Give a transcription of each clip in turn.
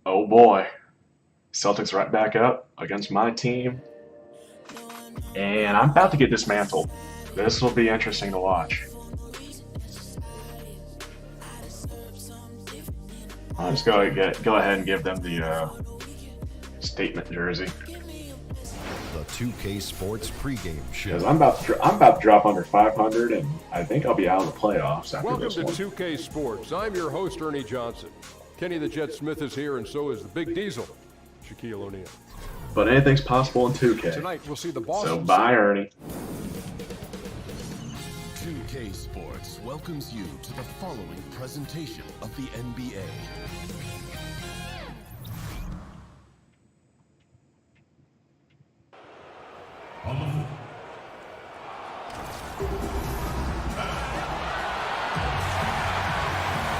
Oh boy. Celtics right back up against my team. And I'm about to get dismantled. This will be interesting to watch. I'll just go ahead and give them the statement jersey. The 2K Sports pregame show. Because I'm about to drop under 500, and I think I'll be out of the playoffs after Welcome this to one. 2K Sports. I'm your host, Ernie Johnson. Kenny the Jet Smith is here, and so is the Big Diesel, Shaquille O'Neal. But anything's possible in 2K. Tonight we'll see the Boston. So bye, Ernie. 2K Sports welcomes you to the following presentation of the NBA.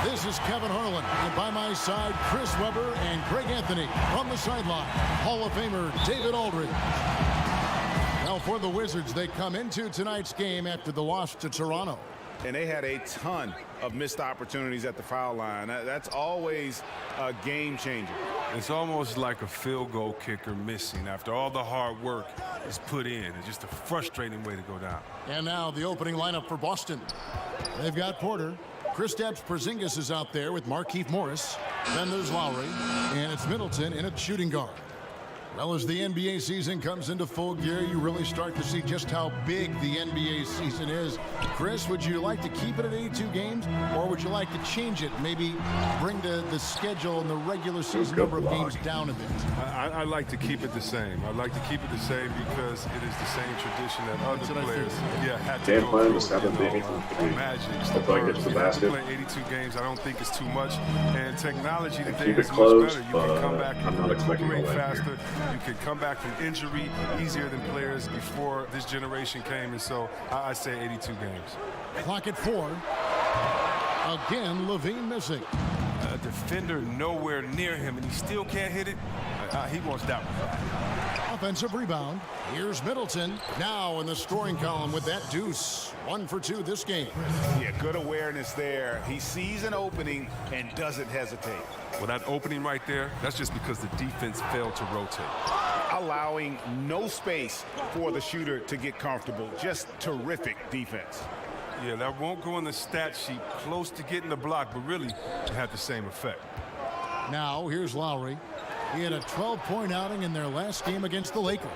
This is Kevin Harlan, and by my side, Chris Webber and Greg Anthony. From the sideline, Hall of Famer David Aldridge. Now for the Wizards, they come into tonight's game after the loss to Toronto. And they had a ton of missed opportunities at the foul line. That's always a game changer. It's almost like a field goal kicker missing after all the hard work is put in. It's just a frustrating way to go down. And now the opening lineup for Boston. They've got Porter. Kristaps Porzingis is out there with Markieff Morris. Then there's Lowry. And it's Middleton in at shooting guard. Well, as the NBA season comes into full gear, you really start to see just how big the NBA season is. Chris, would you like to keep it at 82 games, or would you like to change it? Maybe bring the schedule and the regular season number of games down a bit. I like to keep it the same. I like to keep it the same because it is the same tradition that other players had to Game go plan through. was 7 to 8 from 3. Magic, Hope I get to the basket. Playing 82 games, I don't think it's too much. And technology today Keep it is close, much better. You can come back I'm not and expecting a recuperate win here. faster. You can come back from injury easier than players before this generation came, and so I say 82 games. Clock at 4. Again, Levine missing. A defender nowhere near him, and he still can't hit it. He wants that one. Offensive rebound. Here's Middleton. Now in the scoring column with that deuce. 1 for 2 this game. Yeah, good awareness there. He sees an opening and doesn't hesitate. Well, that opening right there, that's just because the defense failed to rotate. Allowing no space for the shooter to get comfortable. Just terrific defense. Yeah, that won't go in the stat sheet, close to getting the block, but really it had the same effect. Now here's Lowry. He had a 12-point outing in their last game against the Lakers.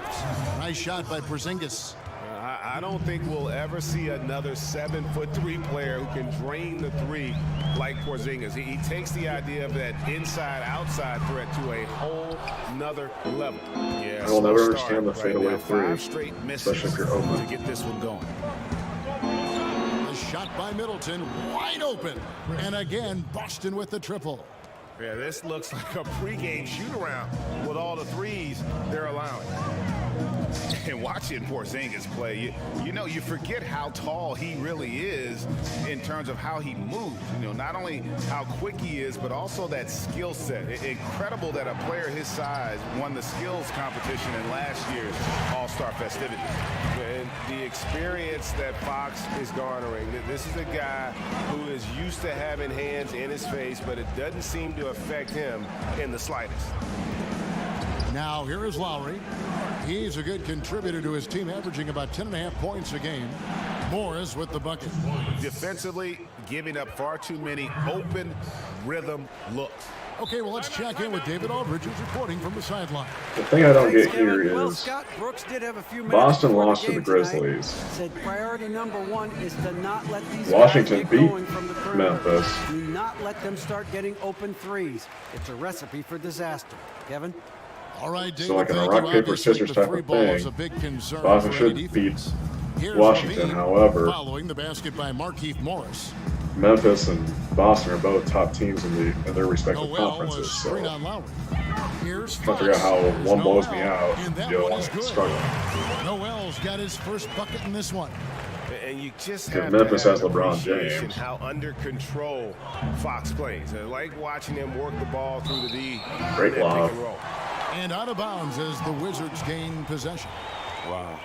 Nice shot by Porzingis. I don't think we'll ever see another 7'3" player who can drain the three like Porzingis. He takes the idea of that inside-outside threat to a whole nother level. Yeah, I will never slow understand the start fadeaway now. three, 5 straight misses especially if you're open. to get this one going. The shot by Middleton, wide open. And again, Boston with the triple. Yeah, this looks like a pregame shoot-around with all the threes they're allowing. And watching Porzingis play, you forget how tall he really is in terms of how he moves. Not only how quick he is, but also that skill set. Incredible that a player his size won the skills competition in last year's All-Star festivities. And the experience that Fox is garnering, this is a guy who is used to having hands in his face, but it doesn't seem to affect him in the slightest. Now here is Lowry. He's a good contributor to his team, averaging about 10.5 points a game. Morris with the bucket. Defensively, giving up far too many open rhythm looks. Okay, well, let's check in with David Aldridge, who's reporting from the sideline. The thing I don't get Kevin. here Well, is Scott Brooks did have a few minutes Boston before lost the to the game tonight. Grizzlies. Said priority number 1 is to not let these Washington guys get beat going from the perimeter. Memphis. Do not let them start getting open threes. It's a recipe for disaster. Kevin? All right, David, So like in a thank rock, you. paper, Obviously, scissors the type three of ball is thing, a big concern Boston for should any beat defense. Here's Washington. Levine However, following the basket by Markieff Morris. Memphis and Boston are both top teams in their respective Noel conferences. was So screen on Lowry. Here's trying to figure out how Fox. one blows There's me Noel, out, and that the other one one is good. struggling. Noel's got his first bucket in this one. And you just Because have Memphis to have has an LeBron appreciation James. how under control Fox plays. I like watching him work the ball through the D. Great that lob. pick and roll. And out of bounds as the Wizards gain possession. Wow,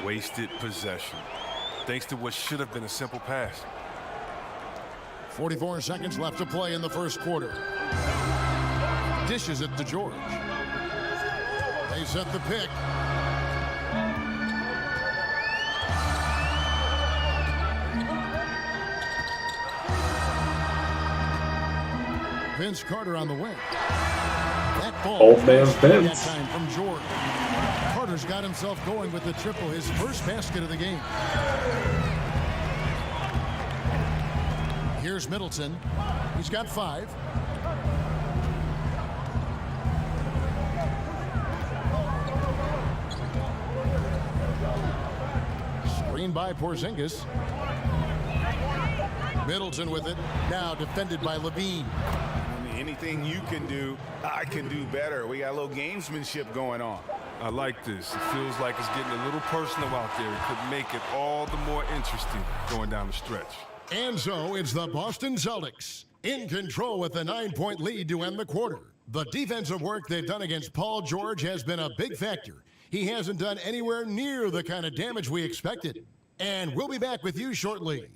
wasted possession. Thanks to what should have been a simple pass. 44 seconds left to play in the first quarter. Dishes it to George. They set the pick. Vince Carter on the wing. That ball. Old man's Vince. That time from George. Carter's got himself going with the triple, his first basket of the game. Here's Middleton. He's got 5. Screen by Porzingis. Middleton with it. Now defended by Levine. Anything you can do, I can do better. We got a little gamesmanship going on. I like this. It feels like it's getting a little personal out there. It could make it all the more interesting going down the stretch. And so it's the Boston Celtics in control with a 9-point lead to end the quarter. The defensive work they've done against Paul George has been a big factor. He hasn't done anywhere near the kind of damage we expected. And we'll be back with you shortly.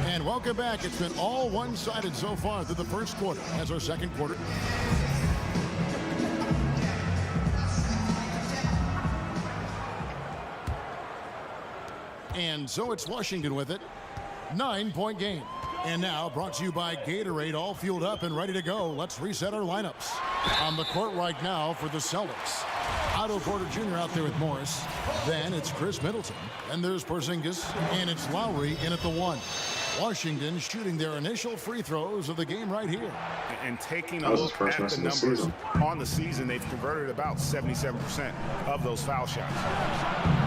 And welcome back. It's been all one-sided so far through the first quarter as our second quarter. And so it's Washington with it. 9-point game. And now brought to you by Gatorade, all fueled up and ready to go. Let's reset our lineups. On the court right now for the Celtics. Otto Porter Jr. out there with Morris. Then it's Chris Middleton. And there's Porzingis. And it's Lowry in at the 1. Washington shooting their initial free throws of the game right here. And taking a look at the numbers on the season, they've converted about 77% of those foul shots.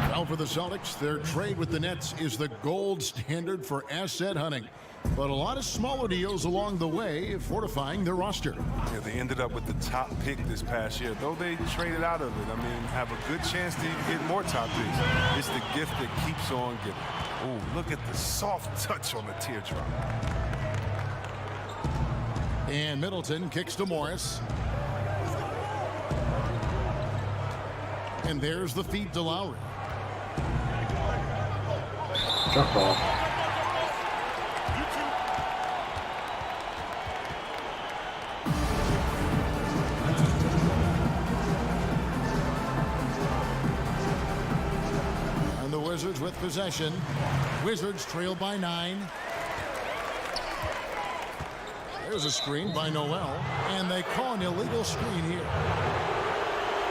Well, for the Celtics, their trade with the Nets is the gold standard for asset hunting. But a lot of smaller deals along the way, fortifying their roster. Yeah, they ended up with the top pick this past year. Though they traded out of it, I mean, have a good chance to even get more top picks. It's the gift that keeps on giving. Oh, look at the soft touch on the teardrop. And Middleton kicks to Morris. And there's the feed to Lowry. Jump ball. And the Wizards with possession. Wizards trail by 9. There's a screen by Noel. And they call an illegal screen here.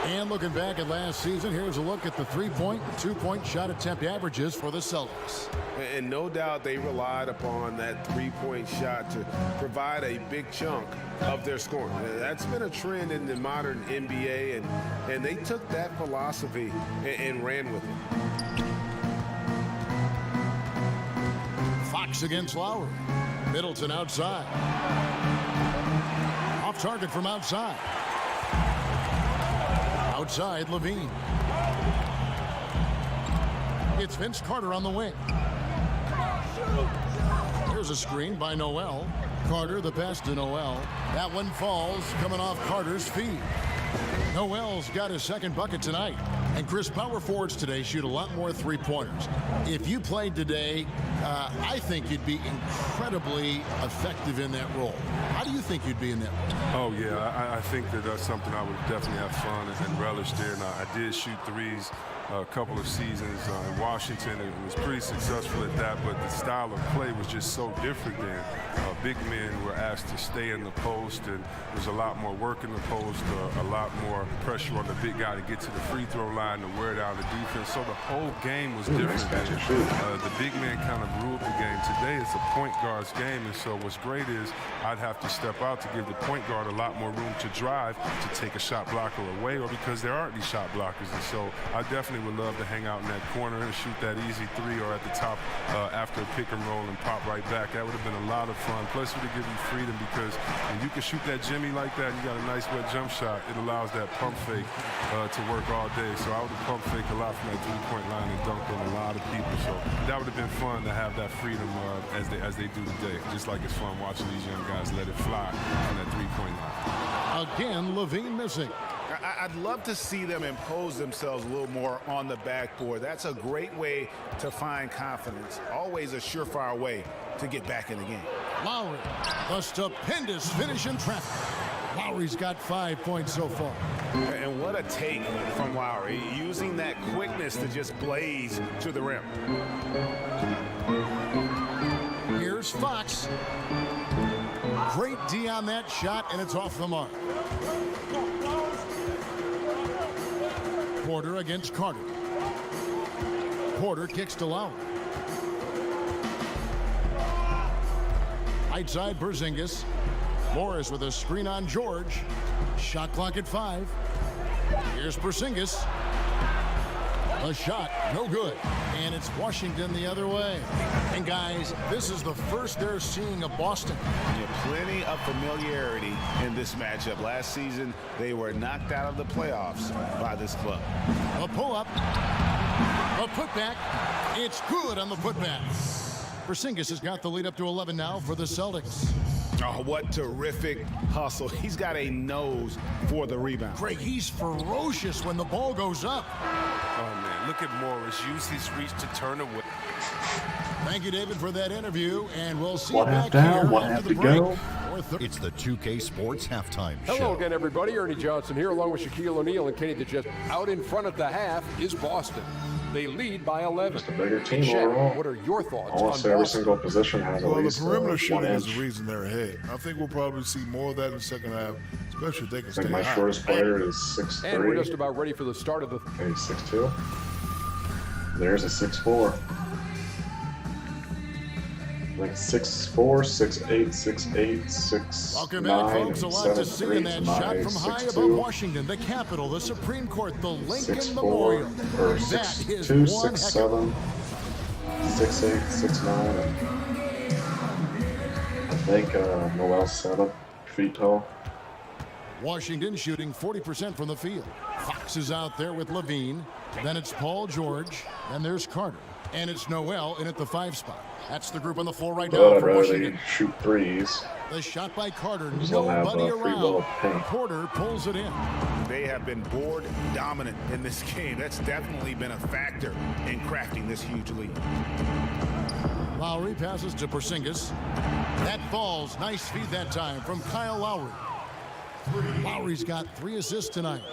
And looking back at last season, here's a look at the 3-point and 2-point shot attempt averages for the Celtics. And no doubt they relied upon that 3-point shot to provide a big chunk of their scoring. That's been a trend in the modern NBA, and they took that philosophy and ran with it. Fox against Lowry. Middleton outside. Off target from outside. Outside, Levine. It's Vince Carter on the wing. Here's a screen by Noel. Carter, the pass to Noel. That one falls, coming off Carter's feet. Noel's got his second bucket tonight. And Chris, power forwards today shoot a lot more three-pointers. If you played today, I think you'd be incredibly effective in that role. How do you think you'd be in that role? Oh, yeah, I think that that's something I would definitely have fun and relish there. And I did shoot threes a couple of seasons in Washington, and was pretty successful at that, but the style of play was just so different then. Big men were asked to stay in the post, and there's a lot more work in the post, a lot more pressure on the big guy to get to the free throw line to wear down the defense. So the whole game was different. The big man kind of ruled the game. Today it's a point guard's game, and so what's great is I'd have to step out to give the point guard a lot more room to drive, to take a shot blocker away, or because there aren't these shot blockers. And so I definitely would love to hang out in that corner and shoot that easy three, or at the top after a pick and roll and pop right back. That would have been a lot of fun. Plus it would give you freedom, because when you can shoot that Jimmy like that and you got a nice wet jump shot, it allows that pump fake to work all day. So I would have pump fake a lot from that three-point line and dunked on a lot of people. So that would have been fun to have that freedom as they do today. Just like it's fun watching these young guys let it fly from that three-point line. Again, Levine missing. I'd love to see them impose themselves a little more on the backboard. That's a great way to find confidence. Always a surefire way to get back in the game. Lowry, the stupendous finish in traffic. Lowry's got 5 points so far. And what a take from Lowry, using that quickness to just blaze to the rim. Here's Fox. Great D on that shot, and it's off the mark. Porter against Carter. Porter kicks to Lowry. Right side, Porzingis. Morris with a screen on George. Shot clock at 5. Here's Porzingis. A shot, no good. And it's Washington the other way. And guys, this is the first they're seeing of Boston. Yeah, plenty of familiarity in this matchup. Last season, they were knocked out of the playoffs by this club. A pull-up. A putback. It's good on the putback. Porzingis has got the lead up to 11 now for the Celtics. Oh, what terrific hustle. He's got a nose for the rebound. Greg, he's ferocious when the ball goes up. Oh, man, look at Morris. Use his reach to turn away. Thank you, David, for that interview, and we'll see One you half back down, here one after half the to break. go. It's the 2K Sports Halftime Hello Show. again, everybody. Ernie Johnson here, along with Shaquille O'Neal and Kenny the Jet. Out in front at the half is Boston. They lead by 11. Just a bigger team Shaq, overall. what are your thoughts Almost on every Boston? single position has at Well, the least perimeter 1 shooting is inch. the reason they're ahead. I think we'll probably see more of that in the second half, especially if they can I stay think my hot. shortest player is And we're 6'3". just about ready for the start of the... Okay, 6'2". There's a 6'4". Like 6'4", 6'8", 6'8", 6'9", Welcome back, folks. A lot to see in that shot from high above 6'2". Washington, the Capitol, the Supreme Court, the Lincoln 6'4", Memorial. or That 6'2", is one heck of 6'7", 6'8", 6'9", and I think Noel's 7 feet tall. Washington shooting 40% from the field. Fox is out there with Levine. Then it's Paul George. Then there's Carter. And it's Noel in at the 5 spot. That's the group on the floor right now But I'd for rather Washington. they shoot threes. The shot by Carter. Just don't have, Nobody free will around. of paint. Porter pulls it in. They have been board dominant in this game. That's definitely been a factor in crafting this huge lead. Lowry passes to Porzingis. That falls. Nice feed that time from Kyle Lowry. Lowry's got 3 assists tonight.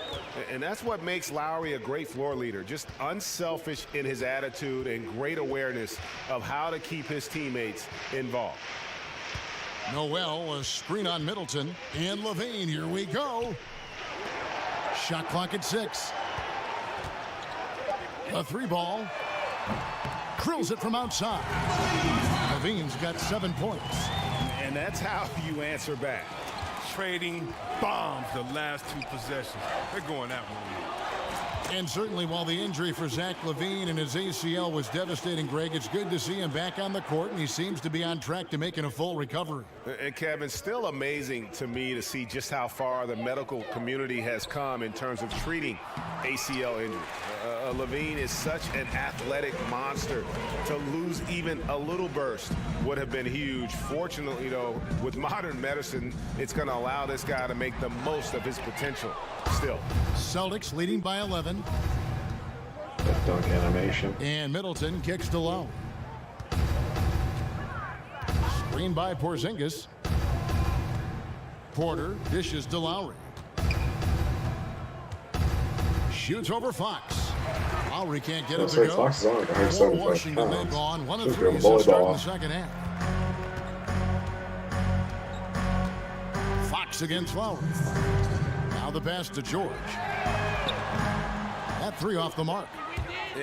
And that's what makes Lowry a great floor leader. Just unselfish in his attitude and great awareness of how to keep his teammates involved. Noel, a screen on Middleton. And Levine, here we go. Shot clock at 6. A 3 ball. Drills it from outside. Levine's got 7 points. And that's how you answer back. Trading bombs the last 2 possessions. They're going that one. And certainly while the injury for Zach LaVine and his ACL was devastating, Greg, it's good to see him back on the court, and he seems to be on track to making a full recovery. And Kevin, still amazing to me to see just how far the medical community has come in terms of treating ACL injury. Levine is such an athletic monster. To lose even a little burst would have been huge. Fortunately, though, with modern medicine, it's going to allow this guy to make the most of his potential still. Celtics leading by 11. That dunk animation. And Middleton kicks to Lowe. Screen by Porzingis. Porter dishes to Lowry. Shoots over Fox. Lowry can't get it to go. Fox is only For 175 Washington, they've pounds. gone 1 of Should 3 go since starting volleyball. the second half. Fox against Lowry. Now the pass to George. That 3 off the mark.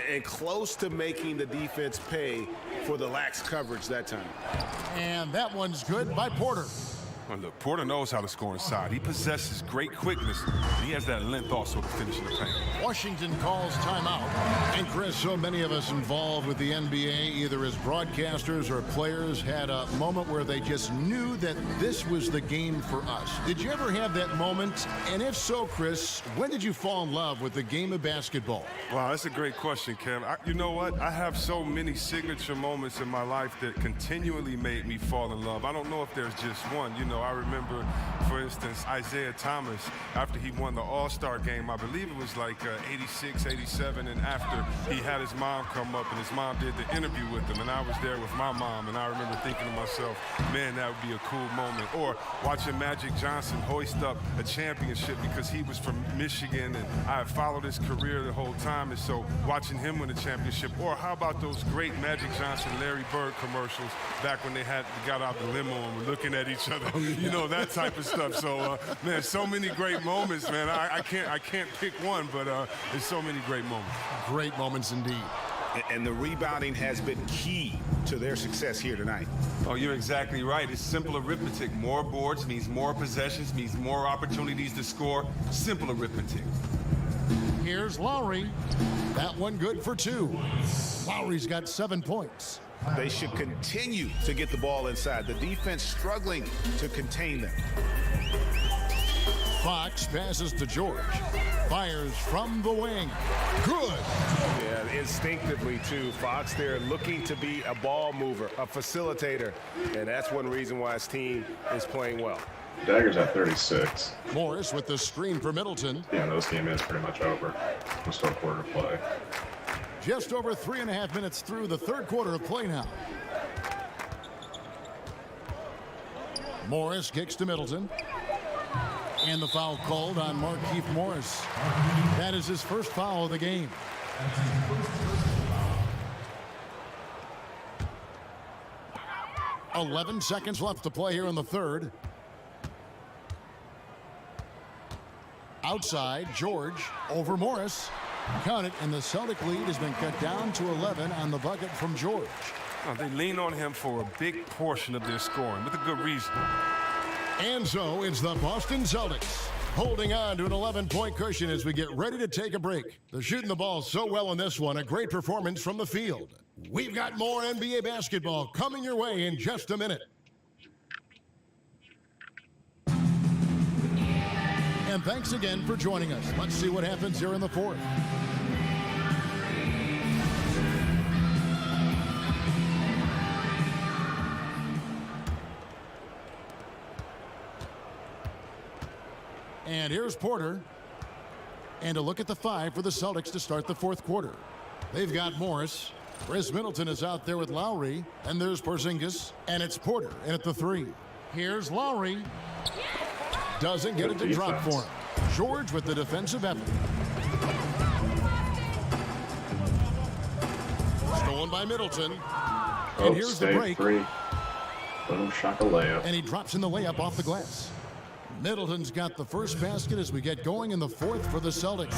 And close to making the defense pay for the lax coverage that time. And that one's good by Porter. Well, look, Porter knows how to score inside. He possesses great quickness, and he has that length also to finish in the paint. Washington calls timeout. And Chris, so many of us involved with the NBA, either as broadcasters or players, had a moment where they just knew that this was the game for us. Did you ever have that moment? And if so, Chris, when did you fall in love with the game of basketball? Wow, that's a great question, Kev. You know what? I have so many signature moments in my life that continually made me fall in love. I don't know if there's just one. You know, So I remember, for instance, Isaiah Thomas, after he won the All-Star game, I believe it was like 86, 87, and after he had his mom come up and his mom did the interview with him, and I was there with my mom, and I remember thinking to myself, man, that would be a cool moment. Or watching Magic Johnson hoist up a championship because he was from Michigan, and I had followed his career the whole time, and so watching him win a championship. Or how about those great Magic Johnson, Larry Bird commercials back when they got out the limo and were looking at each other, you know, that type of stuff. So, man, so many great moments, man. I can't pick one, but there's so many great moments. Great moments indeed. And the rebounding has been key to their success here tonight. Oh, you're exactly right. It's simple arithmetic. More boards means more possessions, means more opportunities to score. Simple arithmetic. Here's Lowry. That one good for 2. Lowry's got 7 points. They should continue to get the ball inside. The defense struggling to contain them. Fox passes to George. Fires from the wing. Good. Yeah, instinctively, too. Fox there looking to be a ball mover, a facilitator. And that's one reason why his team is playing well. Dagger's at 36. Morris with the screen for Middleton. Yeah, this game is pretty much over. We'll still quarter to play. Just over 3.5 minutes through the third quarter of play now. Morris kicks to Middleton. And the foul called on Markieff Morris. That is his first foul of the game. "11 seconds left to play here in the third. Outside, George over Morris. Count it, and the Celtic lead has been cut down to 11 on the bucket from George. They lean on him for a big portion of their scoring, with a good reason. And so it's the Boston Celtics holding on to an 11-point cushion as we get ready to take a break. They're shooting the ball so well in this one. A great performance from the field. We've got more NBA basketball coming your way in just a minute. And thanks again for joining us. Let's see what happens here in the fourth. And here's Porter. And a look at the 5 for the Celtics to start the fourth quarter. They've got Morris. Chris Middleton is out there with Lowry. And there's Porzingis. And it's Porter in at the 3. Here's Lowry. Doesn't get it to drop for him. George with the defensive effort. Stolen by Middleton. And here's the break. Free. Boom, shaka layup. And he drops in the layup off the glass. Middleton's got the first basket as we get going in the fourth for the Celtics.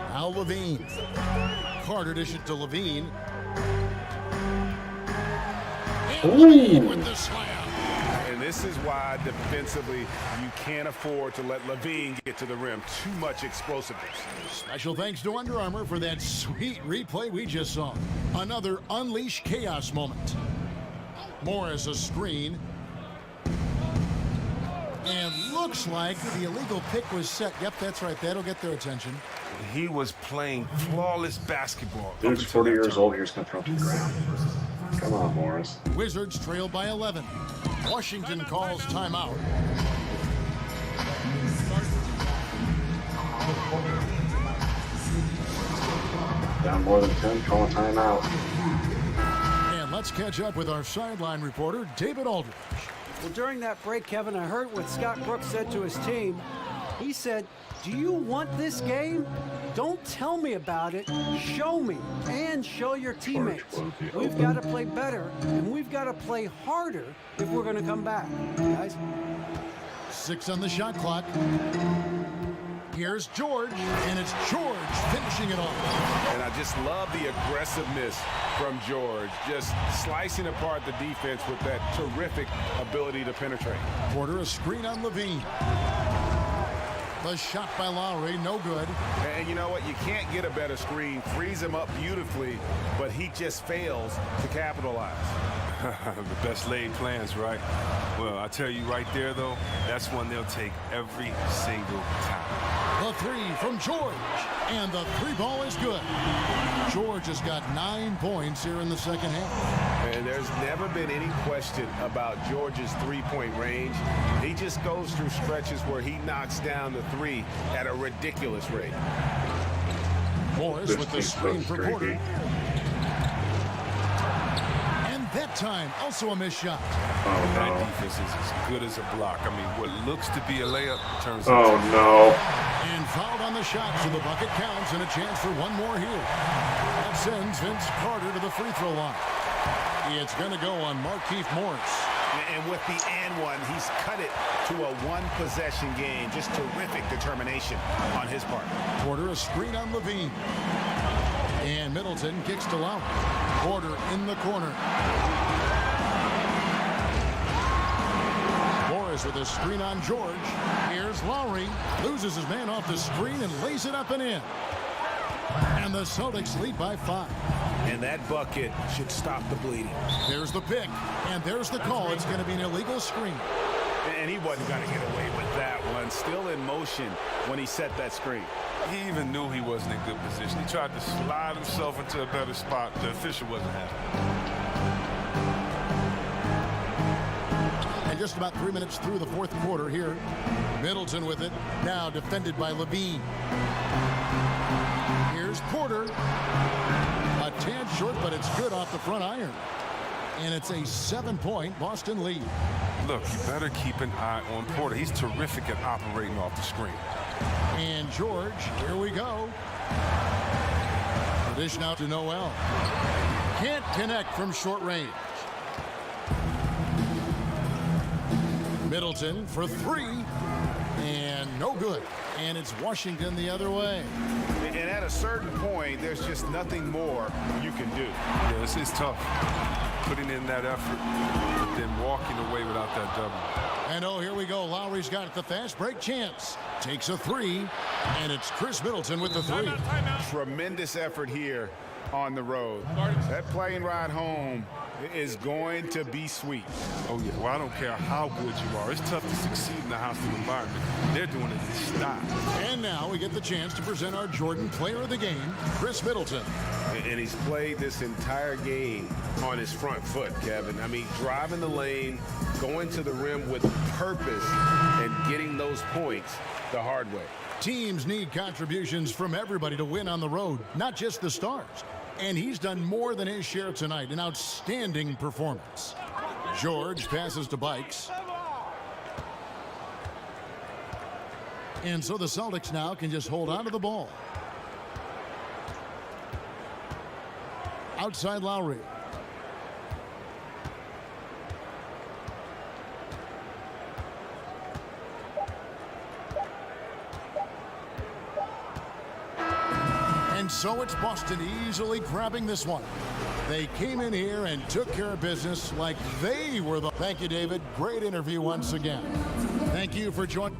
Now Levine. Carter dish it to Levine. And Levine with the slam. And this is why defensively you can't afford to let Levine get to the rim. Too much explosiveness. Special thanks to Under Armour for that sweet replay we just saw. Another Unleash Chaos moment. Morris a screen. And looks like the illegal pick was set. Yep, that's right. That'll get their attention. He was playing flawless basketball. Dude's 40 years old. Here's going to throw to the ground. Come on, Morris. Wizards trail by 11. Washington calls timeout. Down more than 10. Call a timeout. And let's catch up with our sideline reporter, David Aldridge. Well, during that break, Kevin, I heard what Scott Brooks said to his team. He said, "Do you want this game? Don't tell me about it. Show me and show your teammates. We've got to play better, and we've got to play harder if we're going to come back, guys." 6 on the shot clock. Here's George, and it's George finishing it off. And I just love the aggressiveness from George, just slicing apart the defense with that terrific ability to penetrate. Porter a screen on Levine. The shot by Lowry, no good. And you know what? You can't get a better screen. Frees him up beautifully, but he just fails to capitalize. The best laid plans, right? Well, I tell you right there, though, that's one they'll take every single time. The three from George. And the three ball is good. George has got 9 points here in the second half. And there's never been any question about George's three-point range. He just goes through stretches where he knocks down the three at a ridiculous rate. Morris with the screen for Porter. And that time, also a missed shot. That defense is as good as a block. I mean, what looks to be a layup turns Oh, into no. And fouled on the shot, so the bucket counts and a chance for one more here. That sends Vince Carter to the free throw line. It's going to go on Markieff Morris. And with the and one, he's cut it to a one-possession game. Just terrific determination on his part. Porter a screen on Levine. And Middleton kicks to Lowry. Porter in the corner. Morris with a screen on George. Here's Lowry. Loses his man off the screen and lays it up and in. And the Celtics lead by 5. And that bucket should stop the bleeding. There's the pick. And there's the call. It's going to be an illegal screen. And he wasn't going to get away with that one. Still in motion when he set that screen. He even knew he wasn't in good position. He tried to slide himself into a better spot. The official wasn't happy. And just about 3 minutes through the fourth quarter here. Middleton with it. Now defended by Levine. Here's Porter. A tad short, but it's good off the front iron. And it's a 7-point Boston lead. Look, you better keep an eye on Porter. He's terrific at operating off the screen. And George, here we go. The dish now to Noel. Can't connect from short range. Middleton for 3. And no good. And it's Washington the other way. And at a certain point, there's just nothing more you can do. Yeah, it's tough. Putting in that effort, but then walking away without that double. And oh, here we go. Lowry's got it. The fast break chance. Takes a 3. And it's Chris Middleton with the 3. Tremendous effort here on the road. That plane ride home is going to be sweet. Oh, yeah. Well, I don't care how good you are. It's tough to succeed in the hostile environment. They're doing it in style. And now we get the chance to present our Jordan Player of the Game, Chris Middleton. And he's played this entire game on his front foot, Kevin. I mean, driving the lane, going to the rim with purpose, and getting those points the hard way. Teams need contributions from everybody to win on the road, not just the stars. And he's done more than his share tonight. An outstanding performance. George passes to Bikes. And so the Celtics now can just hold on to the ball. Outside Lowry. And so it's Boston easily grabbing this one. They came in here and took care of business like they were the... Thank you, David. Great interview once again. Thank you for joining.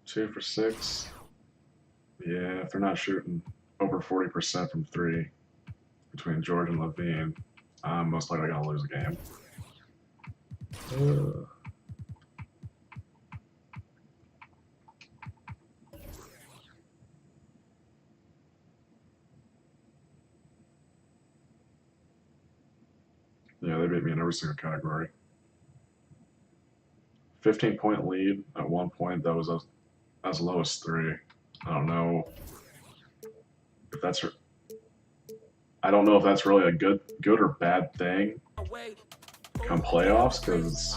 Two for 6. Yeah, if they're not shooting over 40% from 3 between George and Levine, I'm most likely going to lose a game. Yeah, they beat me in every single category. 15-point lead at one point. That was as low as 3. I don't know if that's. I don't know if that's really a good or bad thing come playoffs, because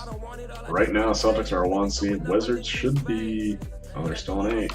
right now Celtics are a 1 seed. Wizards should be. Oh, they're still an 8.